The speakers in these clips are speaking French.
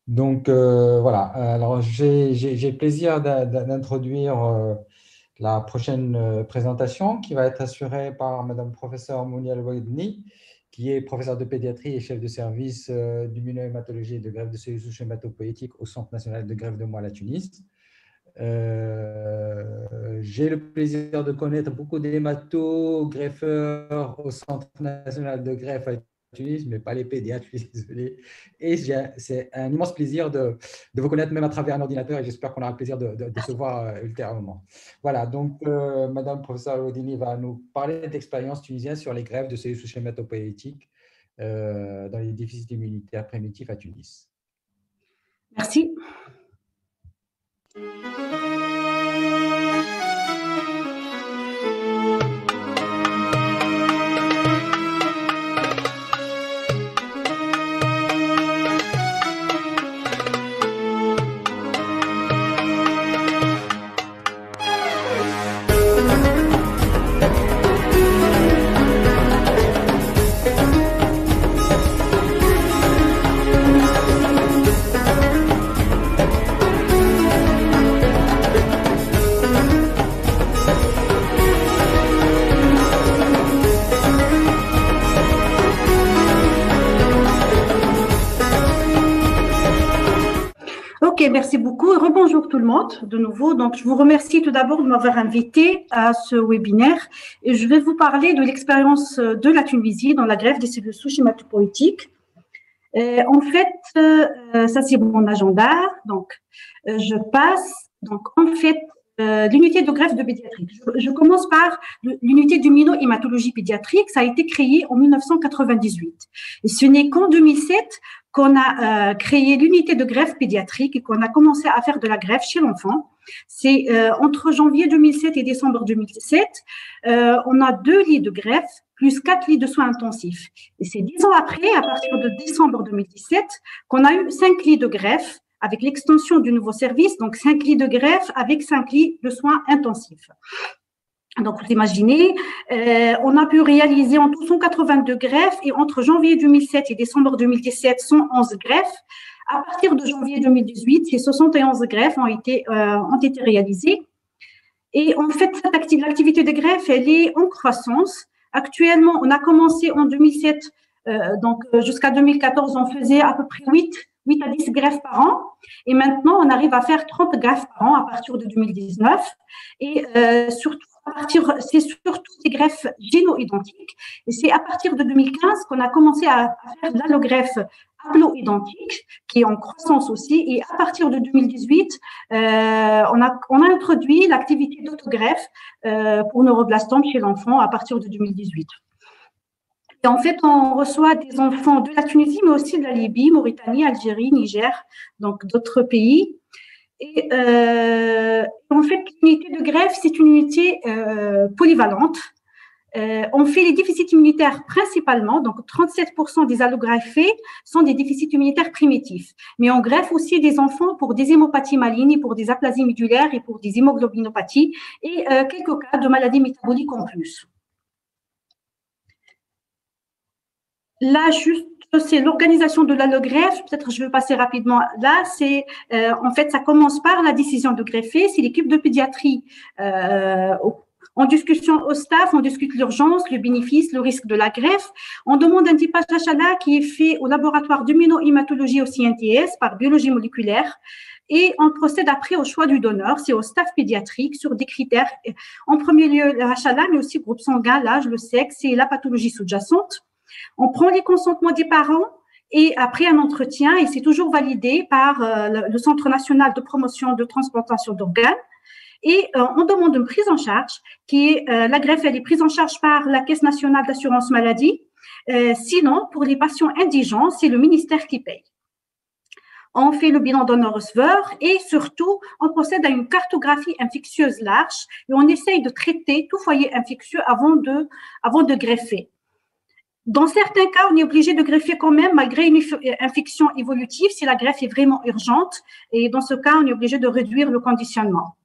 Donc voilà, alors j'ai le plaisir d'introduire la prochaine présentation qui va être assurée par Madame professeure Mounia El-Ouedni, qui est professeure de pédiatrie et chef de service d'immunohématologie et de greffe de cellules souches hématopoïétiques au Centre national de greffe de moelle à Tunis. J'ai le plaisir de connaître beaucoup d'hémato-greffeurs au Centre national de greffe à Tunis, mais pas les pédiatres, je suis désolé. Et c'est un immense plaisir de vous connaître même à travers un ordinateur et j'espère qu'on aura le plaisir de se voir ultérieurement. Voilà, donc Madame professeure Lodini va nous parler d'expériences tunisiennes sur les greffes de cellules souches hématopoïétiques dans les déficits immunitaires primitifs à Tunis. Merci. Ok, merci beaucoup. Rebonjour tout le monde de nouveau. Donc, je vous remercie tout d'abord de m'avoir invité à ce webinaire et je vais vous parler de l'expérience de la Tunisie dans la greffe des cellules souches hématopoïétiques. En fait, ça c'est mon agenda. Donc, je passe. Donc, en fait, l'unité de greffe de pédiatrie. Je commence par l'unité d'immunohématologie pédiatrique. Ça a été créé en 1998. Et ce n'est qu'en 2007 qu'on a créé l'unité de greffe pédiatrique et qu'on a commencé à faire de la greffe chez l'enfant. C'est entre janvier 2007 et décembre 2007, on a 2 lits de greffe plus 4 lits de soins intensifs. Et c'est 10 ans après, à partir de décembre 2017, qu'on a eu 5 lits de greffe avec l'extension du nouveau service, donc 5 lits de greffe avec 5 lits de soins intensifs. Donc, vous imaginez, on a pu réaliser en tout 182 greffes et entre janvier 2007 et décembre 2017, 111 greffes. À partir de janvier 2018, ces 71 greffes ont été réalisées. Et en fait, l'activité de greffe, elle est en croissance. Actuellement, on a commencé en 2007, donc jusqu'à 2014, on faisait à peu près 8 à 10 greffes par an. Et maintenant, on arrive à faire 30 greffes par an à partir de 2019. Et surtout, c'est surtout des greffes géno-identiques. Et c'est à partir de 2015 qu'on a commencé à faire de l'allogreffe haplo-identique, qui est en croissance aussi. Et à partir de 2018, on a introduit l'activité d'autogreffe pour neuroblastomes chez l'enfant à partir de 2018. Et en fait, on reçoit des enfants de la Tunisie, mais aussi de la Libye, Mauritanie, Algérie, Niger, donc d'autres pays. Et en fait, l'unité de greffe, c'est une unité polyvalente. On fait les déficits immunitaires principalement, donc 37% des allogreffés sont des déficits immunitaires primitifs. Mais on greffe aussi des enfants pour des hémopathies malignes, pour des aplasies médulaires et pour des hémoglobinopathies et quelques cas de maladies métaboliques en plus. Là, juste, c'est l'organisation de l'allogreffe. Peut-être je vais passer rapidement. Là, c'est en fait, ça commence par la décision de greffer. C'est l'équipe de pédiatrie en discussion au staff, on discute l'urgence, le bénéfice, le risque de la greffe. On demande un typage HLA qui est fait au laboratoire d'immunohématologie au CNTS par biologie moléculaire. Et on procède après au choix du donneur, c'est au staff pédiatrique sur des critères. En premier lieu, le HLA, mais aussi groupe sanguin, l'âge, le sexe et la pathologie sous-jacente. On prend les consentements des parents et après un entretien, et c'est toujours validé par le Centre national de promotion de transplantation d'organes. Et on demande une prise en charge qui est la greffe, elle est prise en charge par la Caisse nationale d'assurance maladie. Sinon, pour les patients indigents, c'est le ministère qui paye. On fait le bilan donneur-receveur et surtout, on procède à une cartographie infectieuse large et on essaye de traiter tout foyer infectieux avant de greffer. Dans certains cas, on est obligé de greffer quand même, malgré une infection évolutive, si la greffe est vraiment urgente. Et dans ce cas, on est obligé de réduire le conditionnement.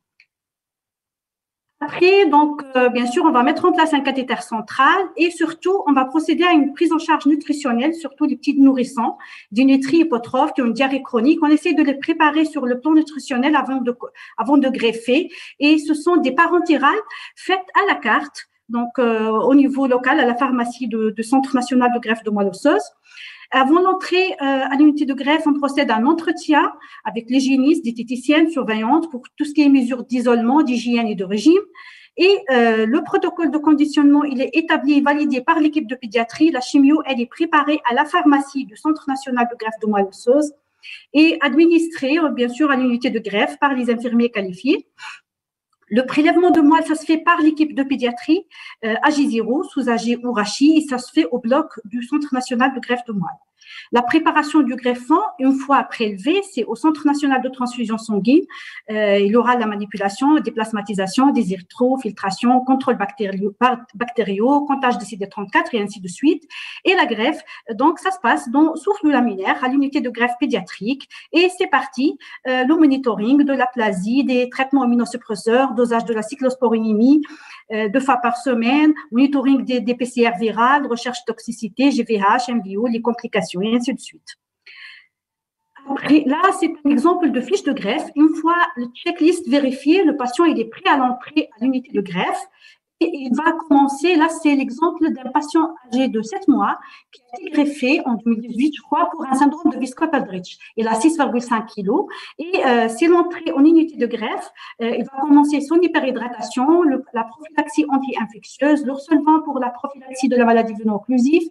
Après, donc, bien sûr, on va mettre en place un cathéter central et surtout, on va procéder à une prise en charge nutritionnelle, surtout les petits nourrissons, des nutri hypotrophes qui ont une diarrhée chronique. On essaie de les préparer sur le plan nutritionnel avant de greffer. Et ce sont des parenthérales faites à la carte, donc au niveau local, à la pharmacie du Centre national de greffe de moelle osseuse. Avant l'entrée à l'unité de greffe, on procède à un entretien avec l'hygiéniste, diététicienne, surveillante pour tout ce qui est mesures d'isolement, d'hygiène et de régime. Et le protocole de conditionnement, il est établi et validé par l'équipe de pédiatrie. La chimio, elle est préparée à la pharmacie du Centre national de greffe de moelle osseuse et administrée, bien sûr, à l'unité de greffe par les infirmiers qualifiés. Le prélèvement de moelle, ça se fait par l'équipe de pédiatrie AG0, sous AG ou RACHI, et ça se fait au bloc du Centre national de greffe de moelle. La préparation du greffon, une fois prélevé, c'est au Centre national de transfusion sanguine. Il y aura la manipulation, déplasmatisation, des érythro-filtrations, contrôle bactériaux, comptage de CD34 et ainsi de suite. Et la greffe, donc ça se passe sous flux laminaire à l'unité de greffe pédiatrique. Et c'est parti, le monitoring de l'aplasie, des traitements immunosuppresseurs, dosage de la cyclosporinémie, 2 fois par semaine, monitoring des PCR virales, recherche toxicité, GVH, MVO, les complications et ainsi de suite. Après, là, c'est un exemple de fiche de greffe. Une fois le checklist vérifié, le patient il est prêt à l'entrée à l'unité de greffe. Et il va commencer, là, c'est l'exemple d'un patient âgé de 7 mois qui a été greffé en 2018, je crois, pour un syndrome de Wiskott-Aldrich. Il a 6,5 kg. Et c'est l'entrée en unité de greffe. Il va commencer son hyperhydratation, la prophylaxie anti-infectieuse, le solvant pour la prophylaxie de la maladie veno-occlusive.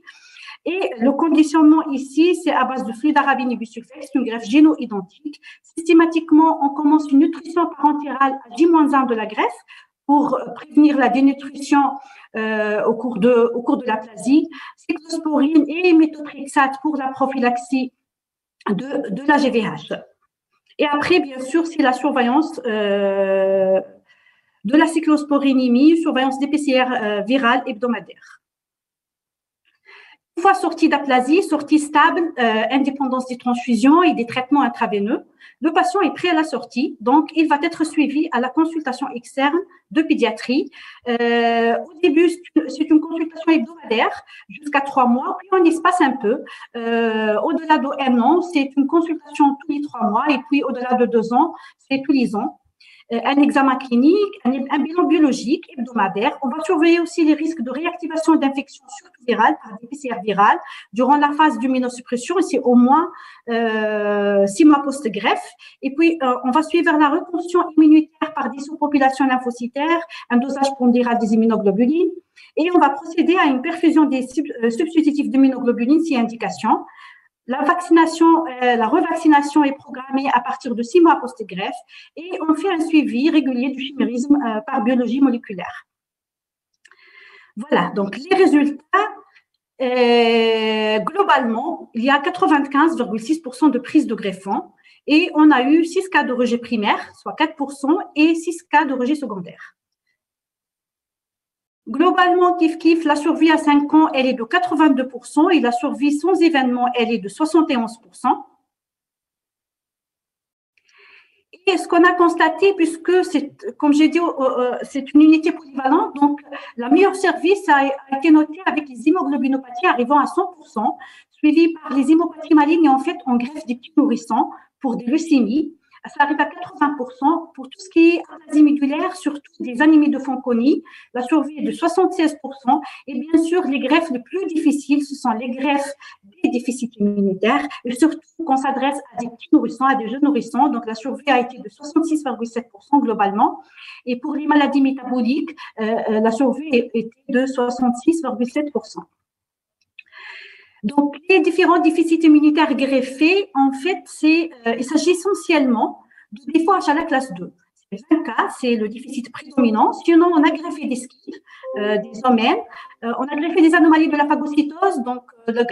Et le conditionnement ici, c'est à base de fludarabine et bisulfate, c'est une greffe géno-identique. Systématiquement, on commence une nutrition parentérale à J-1 de la greffe pour prévenir la dénutrition au cours de l'aplasie, cyclosporine et méthotrexate pour la prophylaxie de la GVH. Et après, bien sûr, c'est la surveillance de la cyclosporinémie, surveillance des PCR virales hebdomadaires. Une fois sortie d'aplasie, sortie stable, indépendance des transfusions et des traitements intraveineux, le patient est prêt à la sortie, donc il va être suivi à la consultation externe de pédiatrie. Au début, c'est une consultation hebdomadaire jusqu'à 3 mois, puis on espace un peu. Au-delà de 1 an, c'est une consultation tous les 3 mois, et puis au-delà de 2 ans, c'est tous les ans. Un examen clinique, un bilan biologique hebdomadaire. On va surveiller aussi les risques de réactivation d'infections surtout virales par des PCR virales durant la phase d'immunosuppression, et c'est au moins 6 mois post-greffe. Et puis, on va suivre la reconstruction immunitaire par des sous-populations lymphocytaires, un dosage pondéral des immunoglobulines, et on va procéder à une perfusion des substitutifs d'immunoglobulines si indication. La vaccination, la revaccination est programmée à partir de 6 mois post-greffe et on fait un suivi régulier du chimérisme par biologie moléculaire. Voilà, donc les résultats, globalement, il y a 95,6% de prise de greffon et on a eu 6 cas de rejet primaire, soit 4%, et 6 cas de rejet secondaire. Globalement, kiff-kiff, la survie à 5 ans, elle est de 82% et la survie sans événement, elle est de 71%. Et ce qu'on a constaté, puisque c'est, comme j'ai dit, c'est une unité polyvalente, donc la meilleure service a été notée avec les hémoglobinopathies arrivant à 100%, suivies par les hémopathies malignes et en fait on greffe des petits nourrissons pour des leucémies. Ça arrive à 80% pour tout ce qui est aplasie médulaire, surtout des anémies de Fanconi. La survie est de 76%. Et bien sûr, les greffes les plus difficiles, ce sont les greffes des déficits immunitaires et surtout qu'on s'adresse à des petits nourrissons, à des jeunes nourrissons. Donc, la survie a été de 66,7% globalement. Et pour les maladies métaboliques, la survie était de 66,7%. Donc, les différents déficits immunitaires greffés, en fait, il s'agit essentiellement de défauts à la classe 2. C'est 20 cas, c'est le déficit prédominant. Sinon, on a greffé des skills, des omènes, on a greffé des anomalies de la phagocytose, donc 3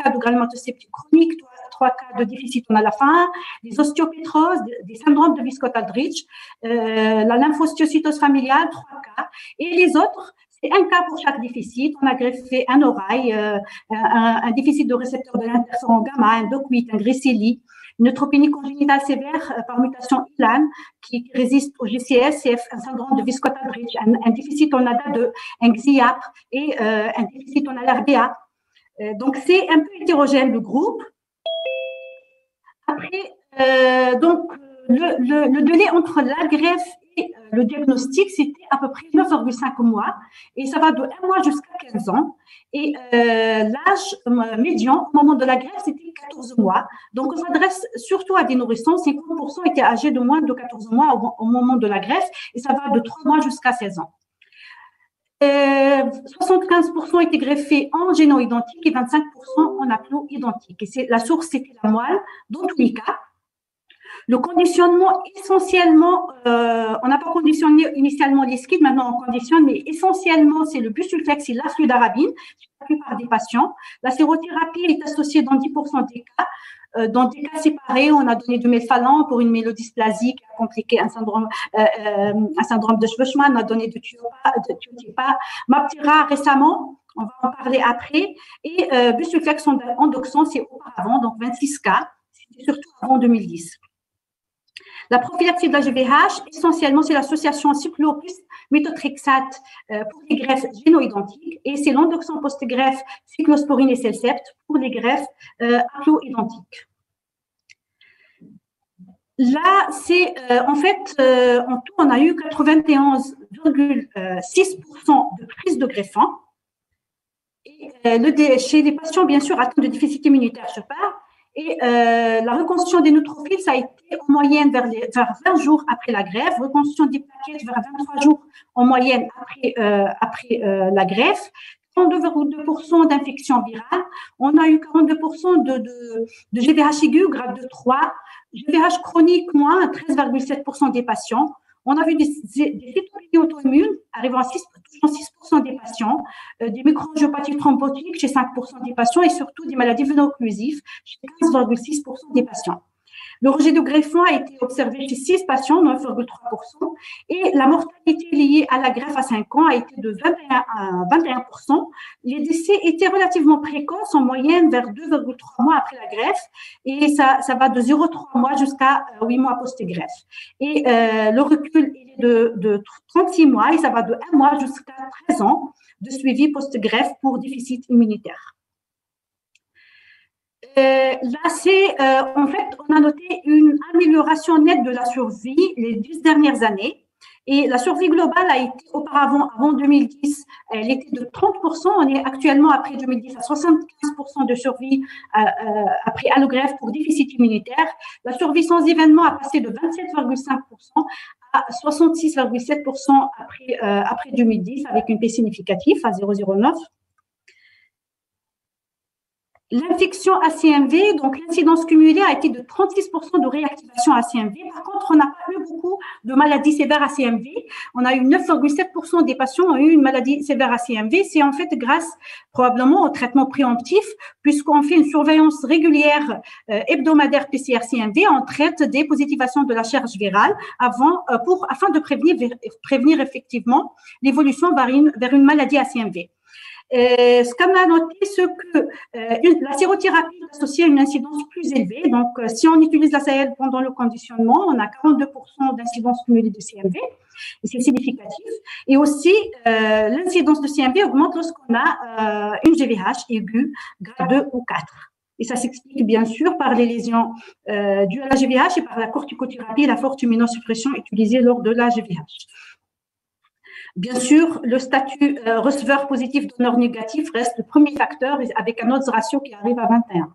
cas de granulomatocyte chronique, 3 cas de déficit on a la faim, des osteopétroses, des syndromes de Wiskott-Aldrich, la lymphohistiocytose familiale, 3 cas, et les autres, c'est 1 cas pour chaque déficit. On a greffé un orail, un déficit de récepteur de l'interféron gamma, un DOC8, un grécélie, neutropénie congénitale sévère par mutation ILAN qui résiste au GCS, c'est un syndrome de Wiskott-Aldrich, un déficit en ADA2, un XIAP et un déficit en LRBA. Donc, c'est un peu hétérogène le groupe. Après, donc, le délai entre la greffe et le diagnostic, c'était à peu près 9,5 mois et ça va de 1 mois jusqu'à 15 ans. Et l'âge médian au moment de la greffe, c'était 14 mois. Donc, on s'adresse surtout à des nourrissons. 50% étaient âgés de moins de 14 mois au moment de la greffe et ça va de 3 mois jusqu'à 16 ans. 75% étaient greffés en géno-identique et 25% en haplo-identique. Et la source, c'était la moelle, dans tous les cas. Le conditionnement, essentiellement, on n'a pas conditionné initialement les skids, maintenant on conditionne, mais essentiellement, c'est le busulflex et la fludarabine, chez la plupart des patients. La sérothérapie est associée dans 10% des cas. Dans des cas séparés, on a donné du melphalan pour une mélodysplasie qui a compliqué un syndrome de Schwarzman, on a donné du Tiotepa, Maptera récemment, on va en parler après, et busulflex endoxan, c'est auparavant, donc 26 cas, c'était surtout avant 2010. La prophylaxie de la GVH, essentiellement, c'est l'association cyclo plus méthotrexate pour les greffes géno-identiques et c'est l'endoxan post-greffe cyclosporine et Celcept pour les greffes haplo-identiques. Là, c'est en fait, en tout, on a eu 91,6% de prise de greffant. Et chez les patients, bien sûr, atteints de déficit immunitaire, je parle. Et la reconstitution des neutrophiles, ça a été en moyenne vers 20 jours après la greffe, reconstitution des plaquettes vers 23 jours en moyenne après la greffe, 32,2% d'infection virale, on a eu 42% de GVH aigu, grade 2-3, GVH chronique moins, 13,7% des patients. On a vu des cytopénies auto-immunes arrivant à 6% des patients, des microangiopathies thrombotiques chez 5% des patients et surtout des maladies veno-occlusives chez 15,6% des patients. Le rejet de greffon a été observé chez 6 patients, 9,3%, et la mortalité liée à la greffe à 5 ans a été de 21%. Les décès étaient relativement précoces, en moyenne vers 2,3 mois après la greffe, et ça va de 0,3 mois jusqu'à 8 mois post-greffe. Et le recul est de 36 mois, et ça va de 1 mois jusqu'à 13 ans de suivi post-greffe pour déficit immunitaire. Là, en fait, on a noté une amélioration nette de la survie les 10 dernières années. Et la survie globale a été auparavant, avant 2010, elle était de 30%. On est actuellement, après 2010, à 75% de survie après allogreffe pour déficit immunitaire. La survie sans événement a passé de 27,5% à 66,7% après 2010, avec une P significative à 0,09. L'infection ACMV, donc l'incidence cumulée a été de 36% de réactivation ACMV. Par contre, on n'a pas eu beaucoup de maladies sévères ACMV. On a eu 9,7% des patients ont eu une maladie sévère ACMV. C'est en fait grâce probablement au traitement préemptif, puisqu'on fait une surveillance régulière hebdomadaire PCR-CMV. On traite des positivations de la charge virale afin de prévenir effectivement l'évolution vers une maladie ACMV. Ce qu'on a noté, c'est que la sérothérapie est associée à une incidence plus élevée. Donc, si on utilise la SAEL pendant le conditionnement, on a 42% d'incidence cumulée de CMV, et c'est significatif. Et aussi, l'incidence de CMV augmente lorsqu'on a une GVH aiguë, grade 2 ou 4. Et ça s'explique bien sûr par les lésions dues à la GVH et par la corticothérapie et la forte immunosuppression utilisée lors de la GVH. Bien sûr, le statut receveur positif, donneur négatif reste le premier facteur avec un odds ratio qui arrive à 21.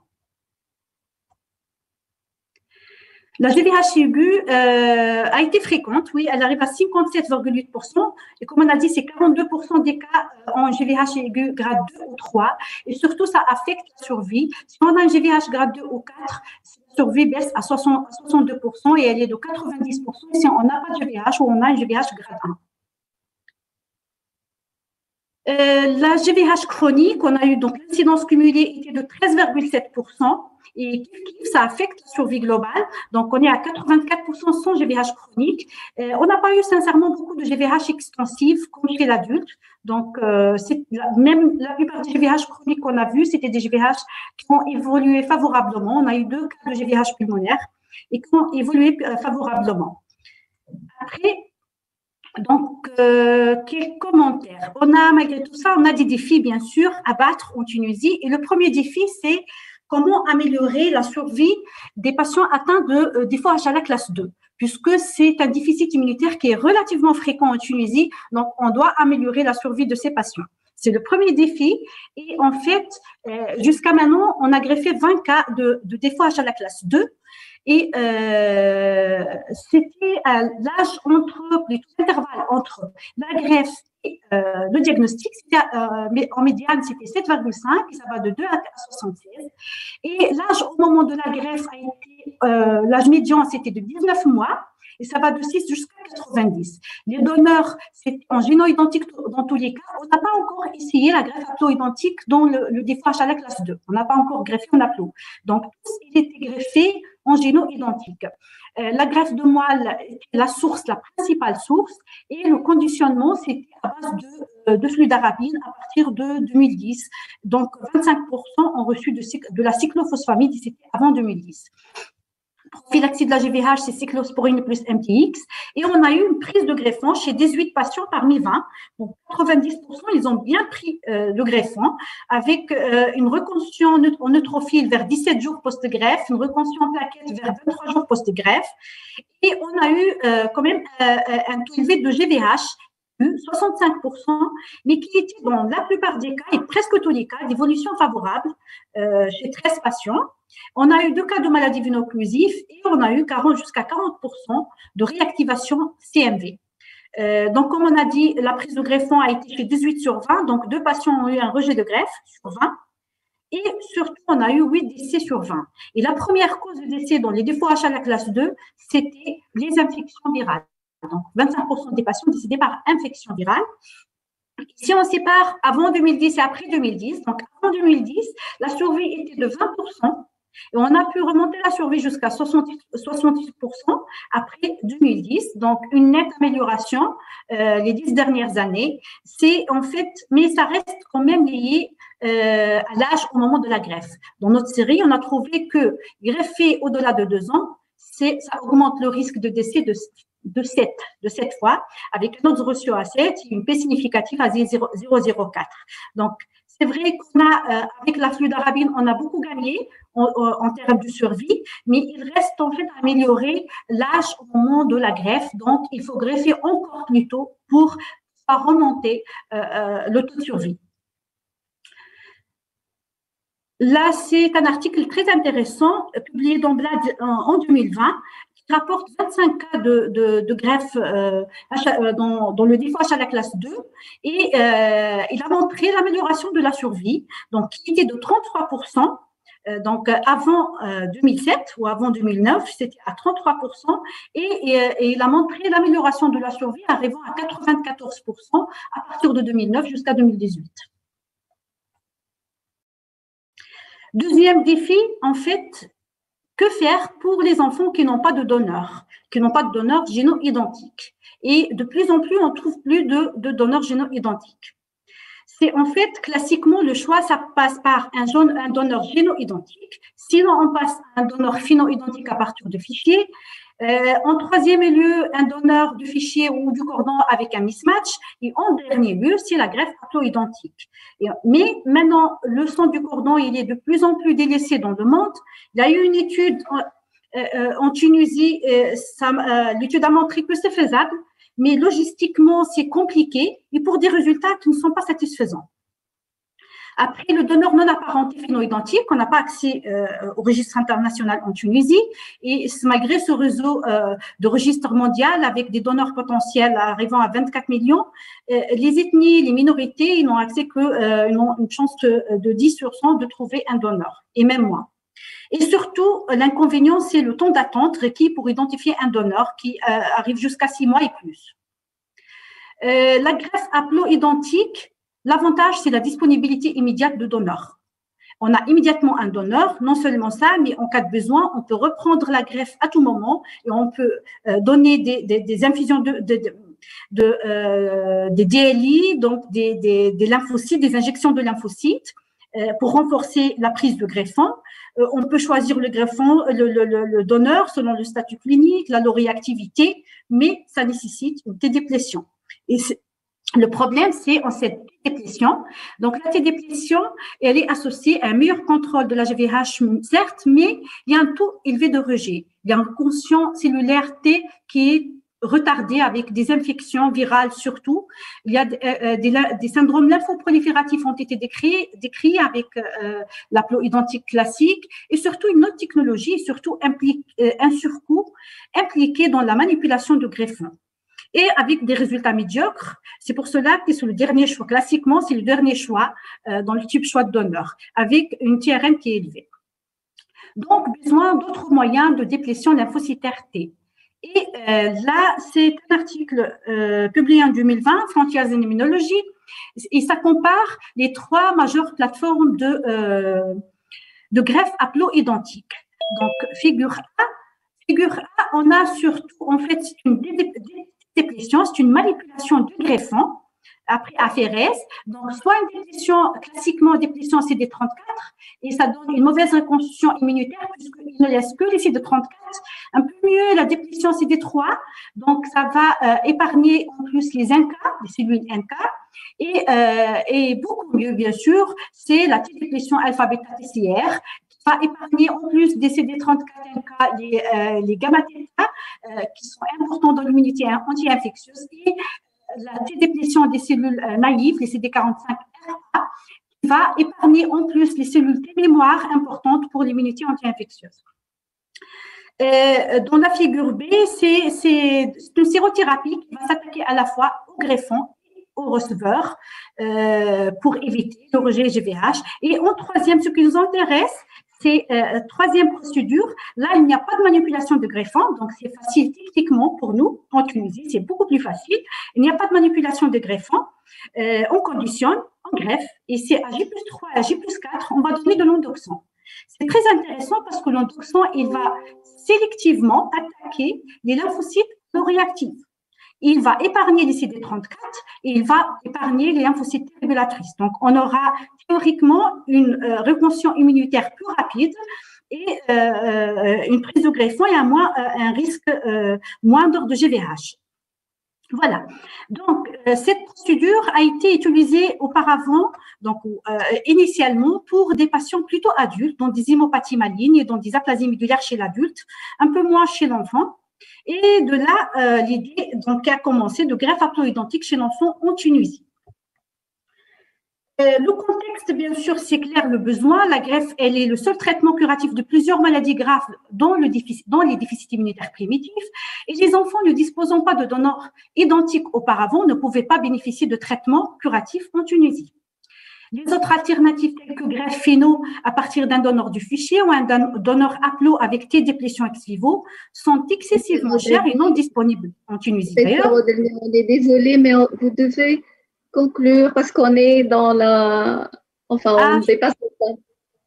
La GVH aiguë a été fréquente, oui, elle arrive à 57,8%. Et comme on a dit, c'est 42% des cas en GVH aiguë grade 2 ou 3. Et surtout, ça affecte la survie. Si on a un GVH grade 2 ou 4, la survie baisse à 62% et elle est de 90% si on n'a pas de GVH ou on a un GVH grade 1. La GVH chronique, on a eu donc l'incidence cumulée était de 13,7%. et ça affecte la survie globale. Donc, on est à 84% sans GVH chronique. On n'a pas eu sincèrement beaucoup de GVH extensifs comme chez l'adulte. Donc, même la plupart des GVH chroniques qu'on a vus, c'était des GVH qui ont évolué favorablement. On a eu 2 cas de GVH pulmonaire et qui ont évolué favorablement. Après, donc, quels commentaires? On a, malgré tout ça, on a des défis, bien sûr, à battre en Tunisie. Et le premier défi, c'est comment améliorer la survie des patients atteints de DFOH à la classe 2, puisque c'est un déficit immunitaire qui est relativement fréquent en Tunisie. Donc, on doit améliorer la survie de ces patients. C'est le premier défi. Et en fait, jusqu'à maintenant, on a greffé 20 cas de DFOH à la classe 2. Et c'était l'âge l'intervalle entre la greffe et le diagnostic, en médiane, c'était 7,5 et ça va de 2 à 76. Et l'âge au moment de la greffe a été, l'âge médian, c'était de 19 mois et ça va de 6 jusqu'à 90. Les donneurs, c'est en géno-identique dans tous les cas. On n'a pas encore essayé la greffe haplo-identique dans le DFOH à la classe 2. On n'a pas encore greffé en haplo. Donc, il était greffé en géno-identique. La greffe de moelle est la source, la principale source, et le conditionnement, c'était à base de fludarabine à partir de 2010. Donc, 25% ont reçu de la cyclophosphamide, c'était avant 2010. Prophylaxie de la GVH, c'est cyclosporine plus MTX. Et on a eu une prise de greffon chez 18 patients parmi 20. Donc, 90%, ils ont bien pris le greffon avec une reconstruction en neutrophile vers 17 jours post-greffe, une reconstruction en plaquettes vers 23 jours post-greffe. Et on a eu quand même un taux élevé de GVH, 65%, mais qui était dans la plupart des cas, et presque tous les cas, d'évolution favorable chez 13 patients. On a eu 2 cas de maladie veno-occlusive et on a eu jusqu'à 40% de réactivation CMV. Donc, comme on a dit, la prise de greffon a été chez 18 sur 20, donc 2 patients ont eu un rejet de greffe sur 20. Et surtout, on a eu 8 décès sur 20. Et la première cause de décès dans les DFOH à la classe 2, c'était les infections virales. Donc, 25% des patients décédés par infection virale. Si on sépare avant 2010 et après 2010, donc avant 2010, la survie était de 20%. Et on a pu remonter la survie jusqu'à 70% après 2010, donc une nette amélioration les 10 dernières années. C'est en fait, mais ça reste quand même lié à l'âge au moment de la greffe. Dans notre série, on a trouvé que greffer au-delà de 2 ans, ça augmente le risque de décès de 7 fois, avec un odds ratio à 7 et une P significative à 0,04. Donc, c'est vrai qu'on a, avec la fludarabine, on a beaucoup gagné en termes de survie, mais il reste en fait à améliorer l'âge au moment de la greffe. Donc, il faut greffer encore plus tôt pour remonter le taux de survie. Là, c'est un article très intéressant publié dans Blad en 2020 qui rapporte 25 cas de greffe dans le DFOH à la classe 2 et il a montré l'amélioration de la survie, donc qui était de 33%. Donc, avant 2007 ou avant 2009, c'était à 33% et il a montré l'amélioration de la survie arrivant à 94% à partir de 2009 jusqu'à 2018. Deuxième défi, en fait, que faire pour les enfants qui n'ont pas de donneur géno-identique. Et de plus en plus, on trouve plus de donneurs géno-identiques. C'est en fait, classiquement, le choix, ça passe par un donneur géno-identique. Sinon, on passe à un donneur phino-identique à partir de fichiers. En troisième lieu, un donneur du fichier ou du cordon avec un mismatch. Et en dernier lieu, c'est la greffe haplo-identique. Mais maintenant, le sang du cordon, il est de plus en plus délaissé dans le monde. Il y a eu une étude en Tunisie, l'étude a montré que c'est faisable, mais logistiquement, c'est compliqué et pour des résultats qui ne sont pas satisfaisants. Après, le donneur non apparenté phino-identique, on n'a pas accès au registre international en Tunisie. Et malgré ce réseau de registre mondial avec des donneurs potentiels arrivant à 24 millions, les ethnies, les minorités, ils n'ont accès ils ont une chance de 10 sur 100 de trouver un donneur, et même moins. Et surtout, l'inconvénient, c'est le temps d'attente requis pour identifier un donneur qui arrive jusqu'à 6 mois et plus. La greffe haplo-identique, l'avantage, c'est la disponibilité immédiate de donneurs. On a immédiatement un donneur. Non seulement ça, mais en cas de besoin, on peut reprendre la greffe à tout moment et on peut donner des infusions des DLI, donc des lymphocytes, des injections de lymphocytes pour renforcer la prise de greffon. On peut choisir le greffon, le donneur selon le statut clinique, la réactivité, mais ça nécessite une tédéplétion. Et le problème, c'est en cette déplétion. Donc, la tédéplétion, elle est associée à un meilleur contrôle de la GVH, certes, mais il y a un taux élevé de rejet. Il y a un quotient cellulaire T qui est retardé avec des infections virales surtout. Il y a des syndromes lymphoprolifératifs ont été décrits avec l'haploïdentique classique et surtout une autre technologie, et surtout un surcoût impliqué dans la manipulation de greffons. Et avec des résultats médiocres, c'est pour cela que c'est le dernier choix. Classiquement, c'est le dernier choix dans le type choix de donneur, avec une TRN qui est élevée. Donc, besoin d'autres moyens de déplétion lymphocytaire T. Et là, c'est un article publié en 2020, Frontiers in Immunology, et ça compare les 3 majeures plateformes de greffe haploïdentique. Donc, figure A, on a surtout, en fait, c'est une déplétion, c'est une manipulation du greffon après aphérèse. Donc, soit une déplétion, classiquement déplétion CD34, et ça donne une mauvaise reconstitution immunitaire puisqu'il ne laisse que les CD34. Un peu mieux la déplétion CD3, donc ça va épargner en plus les NK, les cellules NK, et beaucoup mieux, bien sûr, c'est la déplétion alpha-bêta-TCR, va épargner en plus des CD34 NK, les gamma-θ qui sont importants dans l'immunité anti-infectieuse et la déplétion des cellules naïves, les CD45-RA, qui va épargner en plus les cellules T mémoire importantes pour l'immunité anti-infectieuse. Dans la figure B, c'est une sérothérapie qui va s'attaquer à la fois au greffon et au receveur pour éviter le rejet GVH. Et en troisième, ce qui nous intéresse, c'est troisième procédure. Là, il n'y a pas de manipulation de greffon, donc c'est facile techniquement pour nous. En Tunisie, c'est beaucoup plus facile. Il n'y a pas de manipulation de greffon. On conditionne, on greffe, et c'est à J+3 à J+4, on va donner de l'endoxan. C'est très intéressant parce que l'endoxan, il va sélectivement attaquer les lymphocytes non réactifs. Il va épargner les CD34 et il va épargner les lymphocytes régulatrices. Donc, on aura théoriquement une reconstruction immunitaire plus rapide et une prise de greffon et un risque moindre de GVH. Voilà. Donc, cette procédure a été utilisée auparavant, donc initialement, pour des patients plutôt adultes, dans des hémopathies malignes et dans des aplasies médulaires chez l'adulte, un peu moins chez l'enfant. Et de là, l'idée donc a commencé de greffe haploïdentique chez l'enfant en Tunisie. Le contexte, bien sûr, c'est clair le besoin. La greffe, elle est le seul traitement curatif de plusieurs maladies graves dans les déficits immunitaires primitifs. Et les enfants ne disposant pas de donneurs identiques auparavant ne pouvaient pas bénéficier de traitements curatifs en Tunisie. Les autres alternatives telles que greffe phéno à partir d'un donneur du fichier ou un donneur haplo avec T-déplétion ex vivo sont excessivement chers et non disponibles en Tunisie. D'ailleurs, on est désolé, mais vous devez conclure parce qu'on est dans la… Enfin, on dépasse le temps.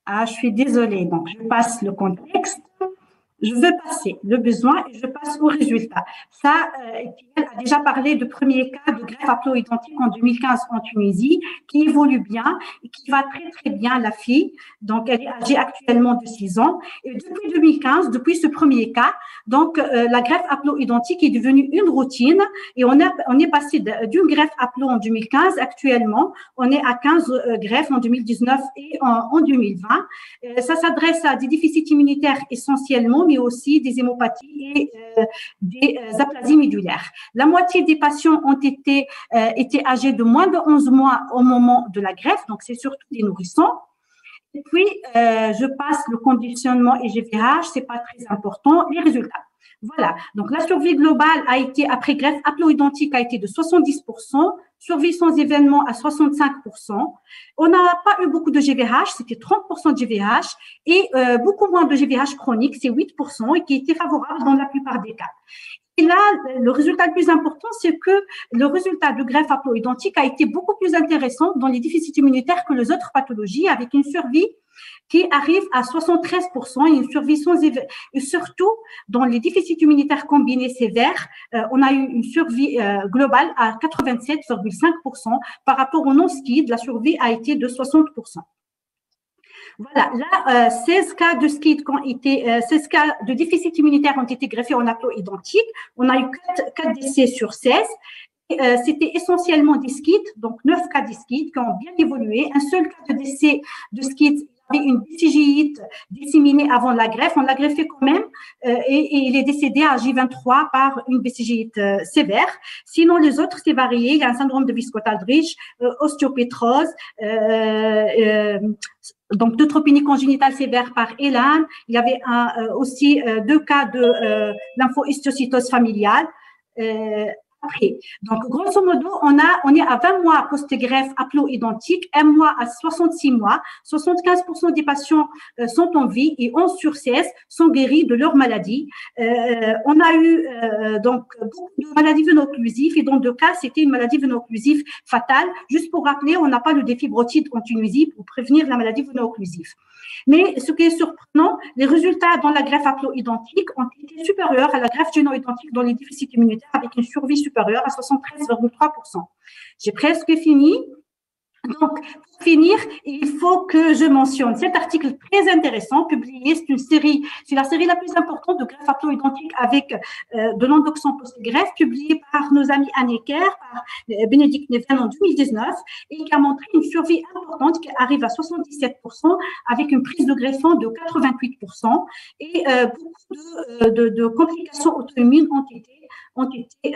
Ah, je suis désolée. Donc, je passe le contexte. Je vais passer le besoin et je passe au résultat. Ça, Etienne a déjà parlé de premier cas de greffe haploïdentique en 2015 en Tunisie, qui évolue bien et qui va très, très bien, la fille. Donc, elle est âgée actuellement de 6 ans. Et depuis 2015, depuis ce premier cas, donc, la greffe haploïdentique est devenue une routine et on est passé d'une greffe haplo en 2015, actuellement, on est à 15 greffes en 2019 et en 2020. Ça s'adresse à des déficits immunitaires essentiellement, mais aussi des hémopathies et des aplasies médulaires. La moitié des patients ont été âgés de moins de 11 mois au moment de la greffe, donc c'est surtout des nourrissons. Et puis, je passe le conditionnement et GVH, c'est pas très important, les résultats. Voilà, donc la survie globale a été, après greffe haploïdentique, a été de 70%, survie sans événement à 65%. On n'a pas eu beaucoup de GVH, c'était 30% de GVH, et beaucoup moins de GVH chronique, c'est 8%, et qui était favorable dans la plupart des cas. Et là, le résultat le plus important, c'est que le résultat de greffe haploïdentique a été beaucoup plus intéressant dans les déficits immunitaires que les autres pathologies, avec une survie qui arrive à 73%, et une survie sans et surtout dans les déficits immunitaires combinés sévères, on a eu une survie globale à 87,5%. Par rapport au non-SCID, la survie a été de 60%. Voilà, là, 16 cas de SCID 16 cas de déficit immunitaire ont été greffés en haploïdentique. On a eu 4 décès sur 16. C'était essentiellement des SCID, donc 9 cas de SCID qui ont bien évolué. Un seul cas de décès de SCID, il avait une BCGite disséminée avant la greffe. On l'a greffé quand même et il est décédé à J23 par une BCGite sévère. Sinon, les autres, c'est varié. Il y a un syndrome de Wiskott-Aldrich, ostéopétrose, donc neutropénie congénitale sévère par ELAN. Il y avait aussi 2 cas de lymphohistiocytose familiale. Après. Donc, grosso modo, on est à 20 mois post-greffe haploïdentique, 1 mois à 66 mois. 75% des patients sont en vie et 11 sur 16 sont guéris de leur maladie. On a eu donc beaucoup de maladies veno-occlusives et dans 2 cas, c'était une maladie veno-occlusive fatale. Juste pour rappeler, on n'a pas le défibrotide en Tunisie pour prévenir la maladie veno-occlusive. Mais ce qui est surprenant, les résultats dans la greffe haploïdentique ont été supérieurs à la greffe géno-identique dans les déficits immunitaires avec une survie supérieure à 73,3%. J'ai presque fini. Donc, pour finir, il faut que je mentionne cet article très intéressant publié. C'est la série la plus importante de greffe haploïdentique avec de l'endoxon post-greffe, publiée par nos amis Anne Ecker, par Bénédicte Neven en 2019, et qui a montré une survie importante qui arrive à 77% avec une prise de greffon de 88%. Et beaucoup de complications auto-immunes ont été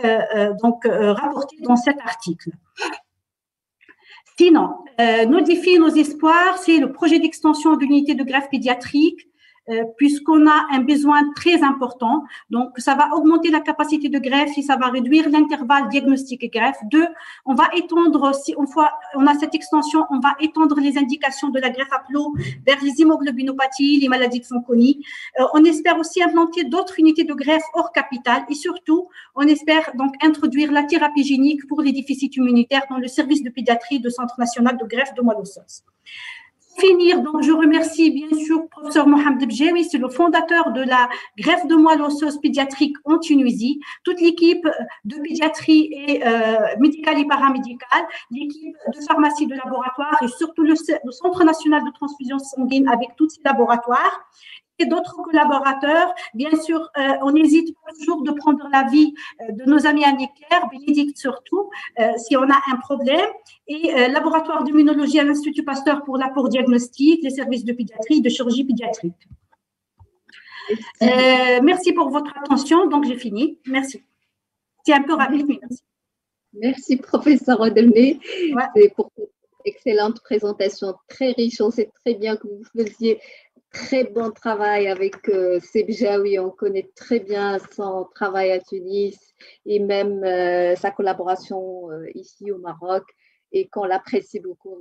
rapportées dans cet article. Sinon, nos défis, nos espoirs, c'est le projet d'extension de l'unité de greffe pédiatrique, puisqu'on a un besoin très important. Donc, ça va augmenter la capacité de greffe et ça va réduire l'intervalle diagnostic et greffe. 2, on va étendre, si on a cette extension, on va étendre les indications de la greffe haplo vers les hémoglobinopathies, les maladies de Fanconi. On espère aussi implanter d'autres unités de greffe hors capitale et surtout, on espère donc introduire la thérapie génique pour les déficits immunitaires dans le service de pédiatrie du Centre national de greffe de moelle osseuse. Finir, donc je remercie bien sûr professeur Mohamed Bjaoui, c'est le fondateur de la greffe de moelle osseuse pédiatrique en Tunisie, toute l'équipe de pédiatrie et médicale et paramédicale, l'équipe de pharmacie de laboratoire et surtout le Centre national de transfusion sanguine avec tous ces laboratoires. Et d'autres collaborateurs. Bien sûr, on n'hésite pas toujours de prendre l'avis de nos amis Anne Ecker, Bénédicte surtout, si on a un problème. Et laboratoire d'immunologie à l'Institut Pasteur pour l'apport diagnostique, les services de pédiatrie, de chirurgie pédiatrique. Merci pour votre attention. Donc, j'ai fini. Merci. C'est un peu rapide, mais merci. Merci, professeur Rodemé. Ouais. C'est pour cette excellente présentation, très riche. On sait très bien que vous faisiez très bon travail avec Seb Bjaoui. On connaît très bien son travail à Tunis et même sa collaboration ici au Maroc et qu'on l'apprécie beaucoup.